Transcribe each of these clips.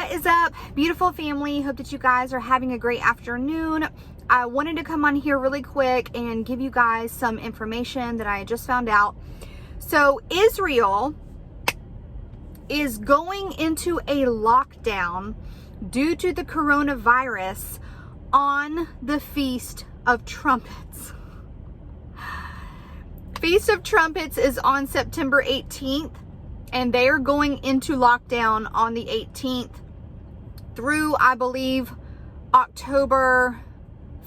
What is up, beautiful family? Hope that you guys are having a great afternoon. I wanted to come on here really quick and give you guys some information that I just found out. So Israel is going into a lockdown due to the coronavirus on the Feast of Trumpets. Feast of Trumpets is on September 18th, and they are going into lockdown on the 18th through, I believe, October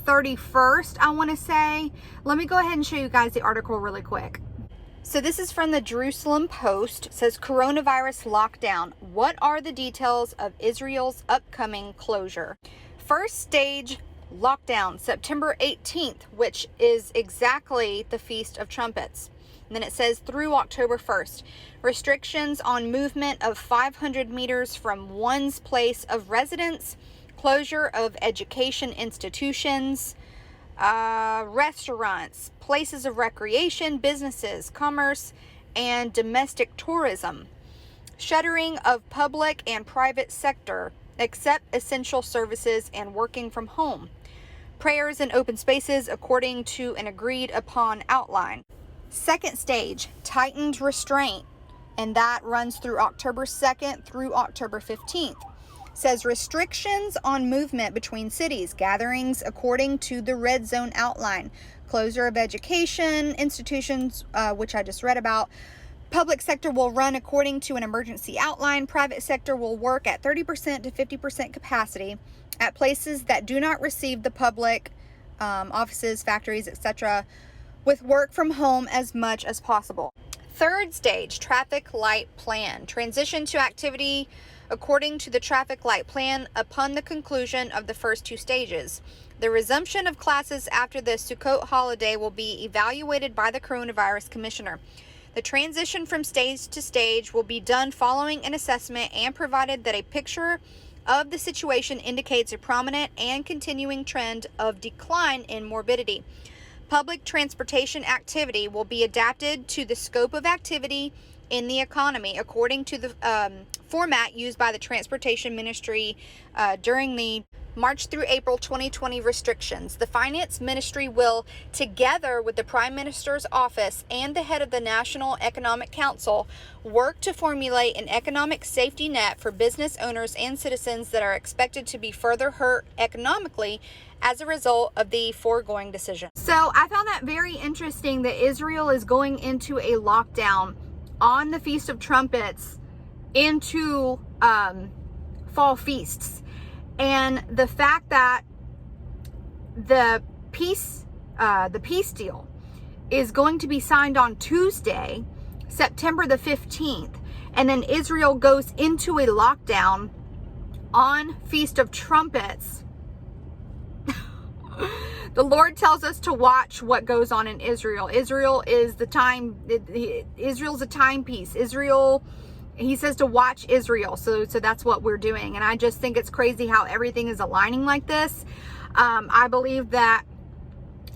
31st, I want to say. Let me go ahead and show you guys the article really quick. So this is from the Jerusalem Post. It says, coronavirus lockdown. What are the details of Israel's upcoming closure? First stage lockdown, September 18th, which is exactly the Feast of Trumpets. And then it says through October 1st. Restrictions on movement of 500 meters from one's place of residence, closure of education institutions, restaurants, places of recreation, businesses, commerce, and domestic tourism. Shuttering of public and private sector, except essential services and working from home. Prayers in open spaces according to an agreed upon outline. Second stage, tightened restraint, and that runs through October 2nd through October 15th. Says restrictions on movement between cities, gatherings according to the red zone outline, closure of education institutions, which I just read about. Public sector will run according to an emergency outline. Private sector will work at 30% to 50% capacity at places that do not receive the public, offices, factories, etc., with work from home as much as possible. Third stage, traffic light plan. Transition to activity according to the traffic light plan upon the conclusion of the first two stages. The resumption of classes after the Sukkot holiday will be evaluated by the coronavirus commissioner. The transition from stage to stage will be done following an assessment and provided that a picture of the situation indicates a prominent and continuing trend of decline in morbidity. Public transportation activity will be adapted to the scope of activity in the economy according to the format used by the Transportation Ministry during the March through April 2020 restrictions. The Finance Ministry will, together with the Prime Minister's office and the head of the National Economic Council, work to formulate an economic safety net for business owners and citizens that are expected to be further hurt economically as a result of the foregoing decision. So I found that very interesting that Israel is going into a lockdown on the Feast of Trumpets into fall feasts. And the fact that the peace deal is going to be signed on Tuesday, September the 15th, and then Israel goes into a lockdown on Feast of Trumpets. The Lord tells us to watch what goes on in Israel. Israel's a timepiece. He says to watch Israel. So that's what we're doing. And I just think it's crazy how everything is aligning like this. I believe that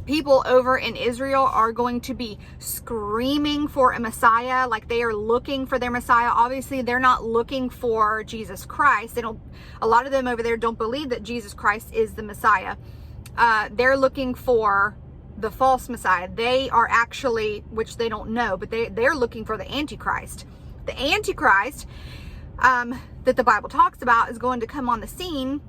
people over in Israel are going to be screaming for a Messiah, like they are looking for their Messiah. Obviously, they're not looking for Jesus Christ. A lot of them over there don't believe that Jesus Christ is the Messiah. They're looking for the false Messiah. They are actually, which they don't know, but they're looking for the Antichrist. The Antichrist that the Bible talks about is going to come on the scene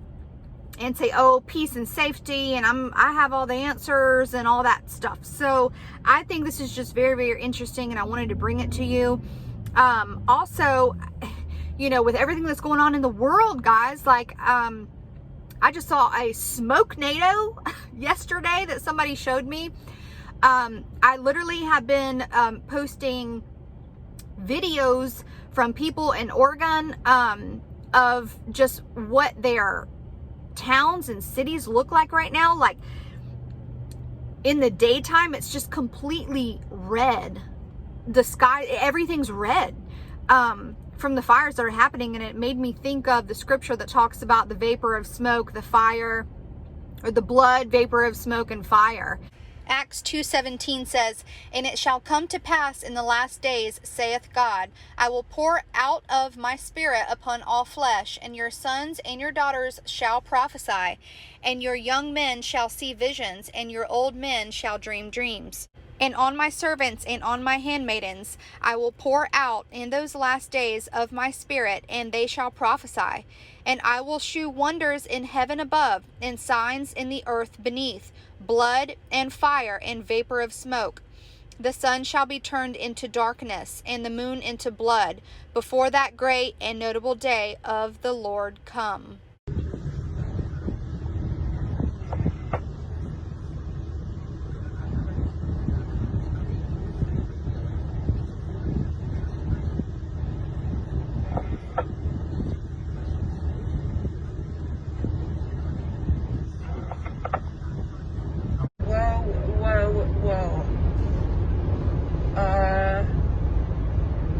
and say, oh, peace and safety, and I have all the answers and all that stuff. So I think this is just very, very interesting, and I wanted to bring it to you. Also, with everything that's going on in the world, guys, like, I just saw a smoke NATO yesterday that somebody showed me. I literally have been posting videos from people in Oregon of just what their towns and cities look like right now. Like in the daytime, it's just completely red. The sky, everything's red from the fires that are happening. And it made me think of the scripture that talks about the vapor of smoke, the fire, or the blood, vapor of smoke and fire. Acts 2:17 says, "And it shall come to pass in the last days, saith God, I will pour out of my spirit upon all flesh, and your sons and your daughters shall prophesy, and your young men shall see visions, and your old men shall dream dreams. And on my servants and on my handmaidens I will pour out in those last days of my spirit, and they shall prophesy. And I will shew wonders in heaven above, and signs in the earth beneath, blood and fire and vapor of smoke. The sun shall be turned into darkness, and the moon into blood, before that great and notable day of the Lord come."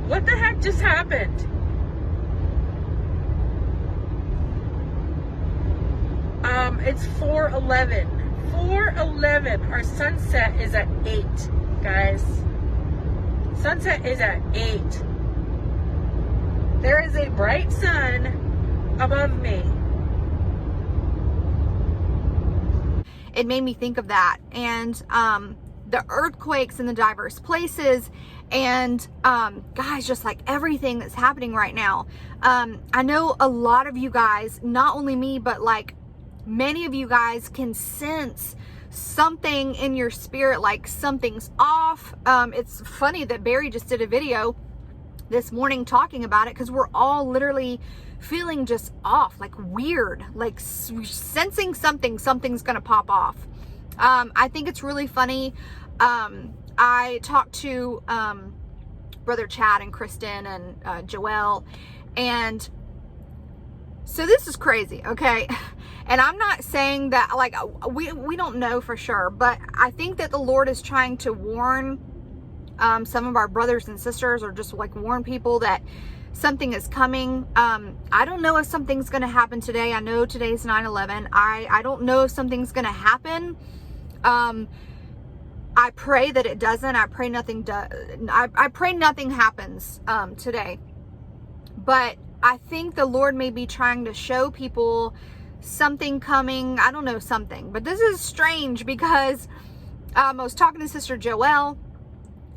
What the heck just happened? It's 4:11. 4:11. Our sunset is at 8, guys. Sunset is at 8. There is a bright sun above me. It made me think of that, and the earthquakes in the diverse places, and guys, just like everything that's happening right now. I know a lot of you guys, not only me, but like many of you guys can sense something in your spirit, like something's off. It's funny that Barry just did a video this morning talking about it, because we're all literally feeling just off, like weird, like sensing something's gonna pop off. I think it's really funny. I talked to Brother Chad and Kristen and Joelle, and so this is crazy, okay? And I'm not saying that, like, we don't know for sure, but I think that the Lord is trying to warn some of our brothers and sisters, or just like warn people that something is coming. I don't know if something's going to happen today. I know today's 9/11. I don't know if something's going to happen. I pray that it doesn't. I pray nothing I pray nothing happens today. But I think the Lord may be trying to show people something coming. I don't know, something. But this is strange, because I was talking to Sister Joelle,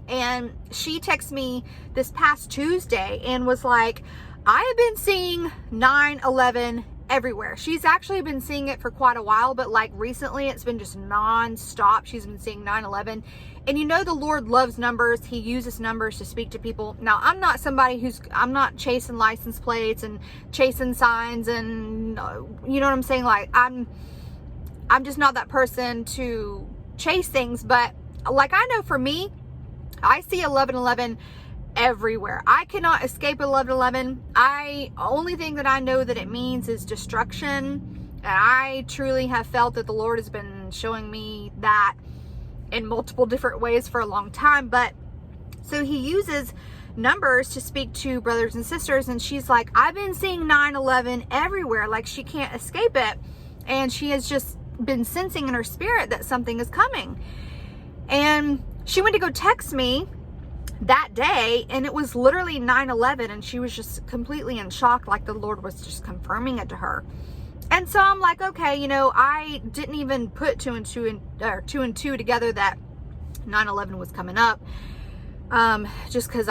and she texted me this past Tuesday and was like, I have been seeing 9/11 everywhere. She's actually been seeing it for quite a while, but like recently it's been just non-stop. She's been seeing 9/11. And you know, the Lord loves numbers. He uses numbers to speak to people. Now, I'm not somebody I'm not chasing license plates and chasing signs, and you know what I'm saying? Like, I'm just not that person to chase things. But like, I know for me, I see 11/11 everywhere. I cannot escape 11/11. Only thing that I know that it means is destruction. And I truly have felt that the Lord has been showing me that in multiple different ways for a long time. But so he uses numbers to speak to brothers and sisters, and she's like, I've been seeing 9/11 everywhere. Like, she can't escape it. And she has just been sensing in her spirit that something is coming. And she went to go text me that day, and it was literally 9/11, and she was just completely in shock, like the Lord was just confirming it to her. And so I'm like, okay, you know, I didn't even put two and two together that 9/11 was coming up, just because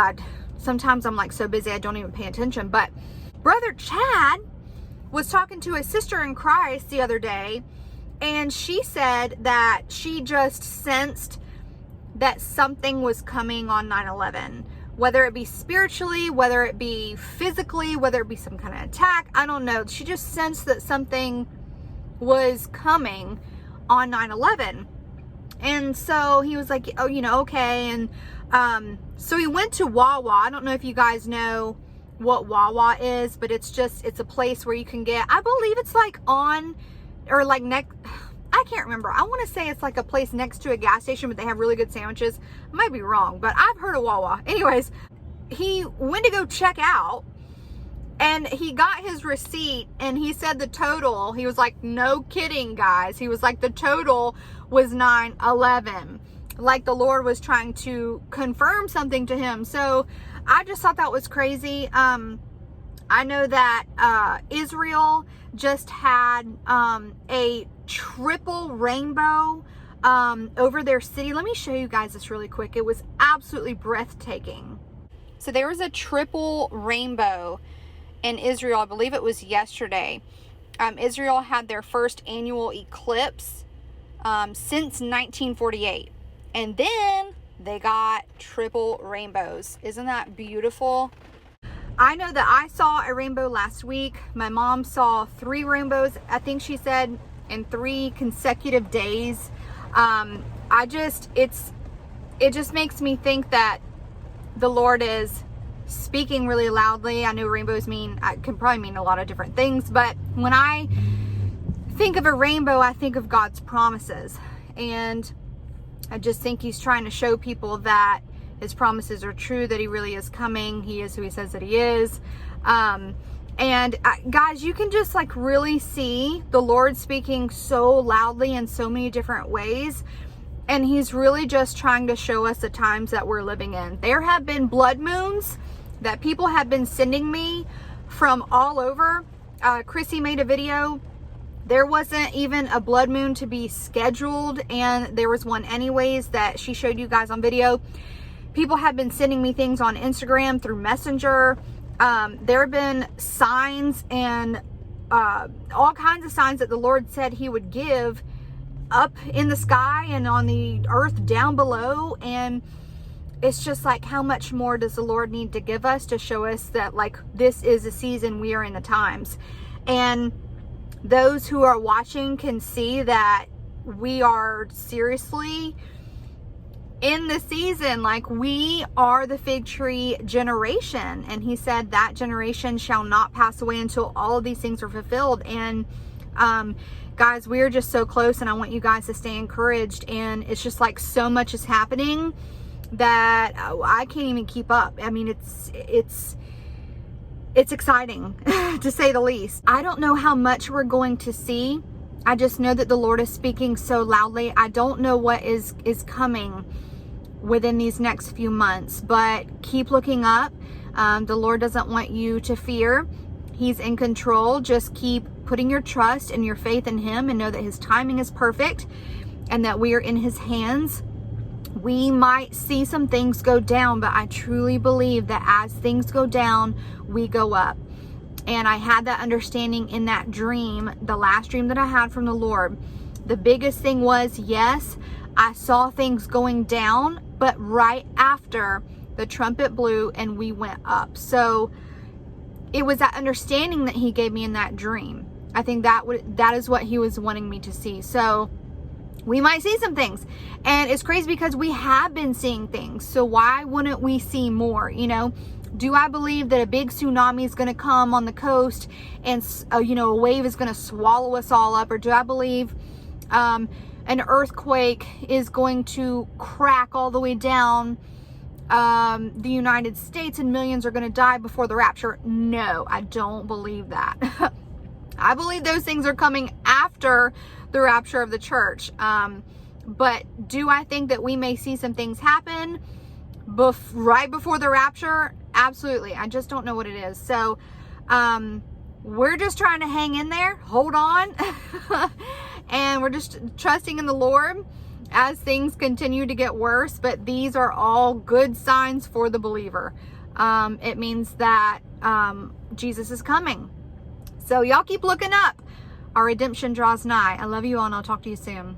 sometimes I'm like so busy I don't even pay attention. But Brother Chad was talking to a sister in Christ the other day, and she said that she just sensed that something was coming on 9/11, whether it be spiritually, whether it be physically, whether it be some kind of attack. I don't know. She just sensed that something was coming on 9/11. And so he was like, oh, you know, okay. And so he went to Wawa. I don't know if you guys know what Wawa is, but it's a place where you can get, I believe it's like on, or like next, I can't remember. I want to say it's like a place next to a gas station, but they have really good sandwiches. I might be wrong, but I've heard of Wawa. Anyways, he went to go check out And he got his receipt and he said the total, he was like, no kidding, guys. He was like, the total was 911. Like the Lord was trying to confirm something to him. So I just thought that was crazy. I know that Israel just had a triple rainbow over their city. Let me show you guys this really quick. It was absolutely breathtaking. So there was a triple rainbow in Israel. I believe it was yesterday. Israel had their first annual eclipse since 1948. And then they got triple rainbows. Isn't that beautiful? I know that I saw a rainbow last week. My mom saw 3 rainbows, I think she said, in 3 consecutive days. It just makes me think that the Lord is speaking really loudly. I know rainbows can probably mean a lot of different things, but when I think of a rainbow, I think of God's promises. And I just think he's trying to show people that his promises are true, that he really is coming. He is who he says that he is. Guys, you can just like really see the Lord speaking so loudly in so many different ways. And he's really just trying to show us the times that we're living in. There have been blood moons that people have been sending me from all over. Chrissy made a video. There wasn't even a blood moon to be scheduled, and there was one anyways that she showed you guys on video. People have been sending me things on Instagram through Messenger. There have been signs and all kinds of signs that the Lord said he would give up in the sky and on the earth down below. And it's just like, how much more does the Lord need to give us to show us that like this is a season, we are in the times? And those who are watching can see that we are seriously in the season. Like, we are the fig tree generation, and he said that generation shall not pass away until all of these things are fulfilled. And guys, we're just so close, and I want you guys to stay encouraged. And it's just like so much is happening that I can't even keep up. I mean, it's exciting to say the least. I don't know how much we're going to see. I just know that the Lord is speaking so loudly. I don't know what is coming within these next few months, but keep looking up. The Lord doesn't want you to fear. He's in control. Just keep putting your trust and your faith in him, and know that his timing is perfect and that we are in his hands. We might see some things go down, but I truly believe that as things go down, we go up. And I had that understanding in that dream, the last dream that I had from the Lord. The biggest thing was, yes, I saw things going down, but right after the trumpet blew and we went up. So it was that understanding that he gave me in that dream. I think that is what he was wanting me to see. So we might see some things, and it's crazy because we have been seeing things. So why wouldn't we see more? You know, do I believe that a big tsunami is going to come on the coast and a wave is going to swallow us all up? Or do I believe an earthquake is going to crack all the way down the United States and millions are going to die before the rapture? No, I don't believe that. I believe those things are coming after the rapture of the church. But do I think that we may see some things happen right before the rapture? Absolutely. I just don't know what it is. So we're just trying to hang in there, hold on, and we're just trusting in the Lord as things continue to get worse. But these are all good signs for the believer. It means that Jesus is coming. So y'all keep looking up. Our redemption draws nigh. I love you all, and I'll talk to you soon.